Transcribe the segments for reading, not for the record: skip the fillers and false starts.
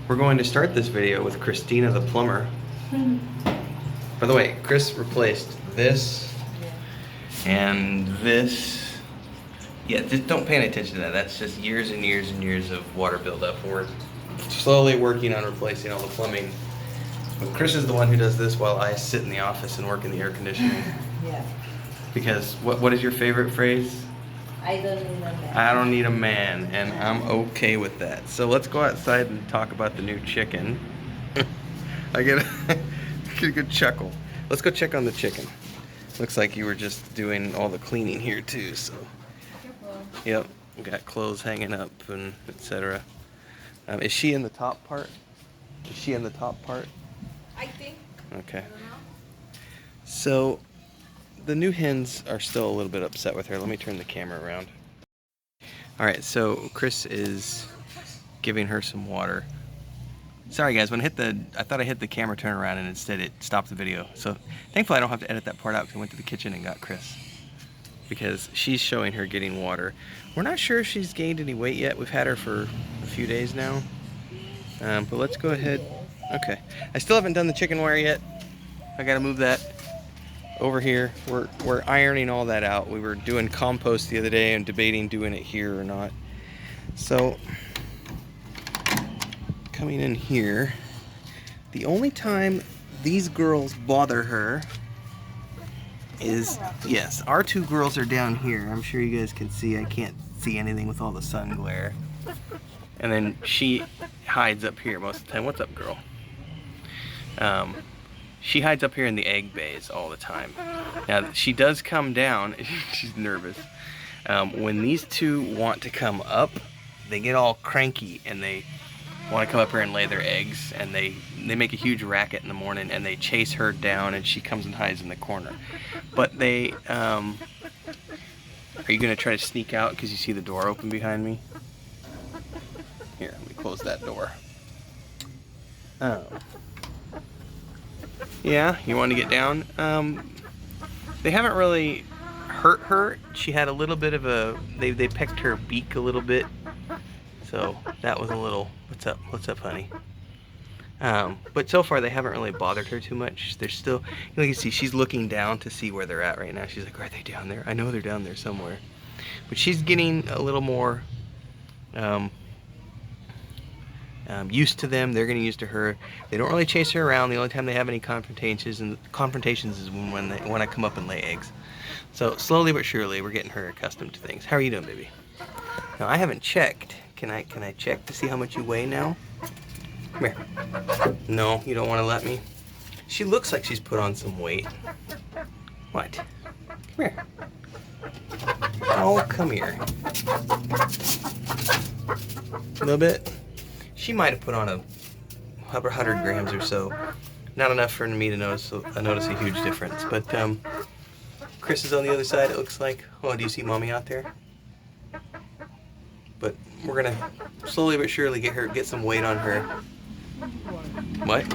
We're going to start this video with Christina the plumber. By the way, Chris replaced this and this. Yeah, just don't pay any attention to that. That's just years and years and years of water buildup. We're slowly working on replacing all the plumbing. But Chris is the one who does this while I sit in the office and work in the air conditioning. Yeah. Because what is your favorite phrase? I don't need a man. I don't need a man, and I'm okay with that. So let's go outside and talk about the new chicken. I get a good chuckle. Let's go check on the chicken. Looks like you were just doing all the cleaning here too, so. Yep, we got clothes hanging up and etc. Is she in the top part? Is she in the top part? I think. Okay. I don't know. So, the new hens are still a little bit upset with her. Let me turn the camera around. Alright, so Chris is giving her some water. Sorry guys, when I thought I hit the camera turnaround and instead it stopped the video. So, thankfully I don't have to edit that part out because I went to the kitchen and got Chris. Because she's showing her getting water. We're not sure if she's gained any weight yet. We've had her for a few days now. But let's go ahead. Okay. I still haven't done the chicken wire yet. I gotta move that over here. We're ironing all that out. We were doing compost the other day and debating doing it here or not. So, coming in here, the only time these girls bother her is, yes, our two girls are down here. I'm sure you guys can see. I can't see anything with all the sun glare. And then she hides up here most of the time. What's up, girl? She hides up here in the egg bays all the time. Now, she does come down. She's nervous. When these two want to come up, they get all cranky and they want to come up here and lay their eggs, and they make a huge racket in the morning and they chase her down and she comes and hides in the corner. But they, are you going to try to sneak out because you see the door open behind me? Here, let me close that door. Yeah, you want to get down? They haven't really hurt her. She had a little bit of a, they pecked her beak a little bit. So that was a little, what's up honey? But so far they haven't really bothered her too much. They're still, you can see she's looking down to see where they're at right now. She's like, are they down there? I know they're down there somewhere. But she's getting a little more used to them. They're getting used to her. They don't really chase her around. The only time they have any confrontations is when I come up and lay eggs. So slowly but surely we're getting her accustomed to things. How are you doing, baby? Now I haven't checked. Can I check to see how much you weigh now? Come here. No, you don't want to let me? She looks like she's put on some weight. What? Come here. Oh, come here. A little bit? She might have put on a 100 grams or so. Not enough for me to notice a huge difference. But Chris is on the other side, it looks like. Oh, do you see mommy out there? But we're gonna slowly but surely get some weight on her. What?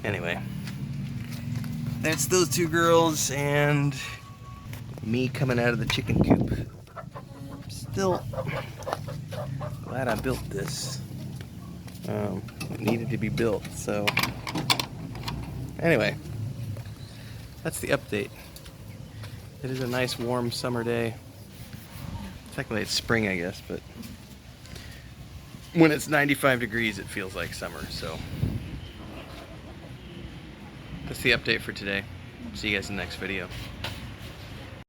Anyway, that's those two girls and me coming out of the chicken coop. Still glad I built this. It needed to be built, so anyway, that's the update. It is a nice warm summer day. Technically it's spring, I guess, but when it's 95 degrees it feels like summer, so that's the update for today. See you guys in the next video.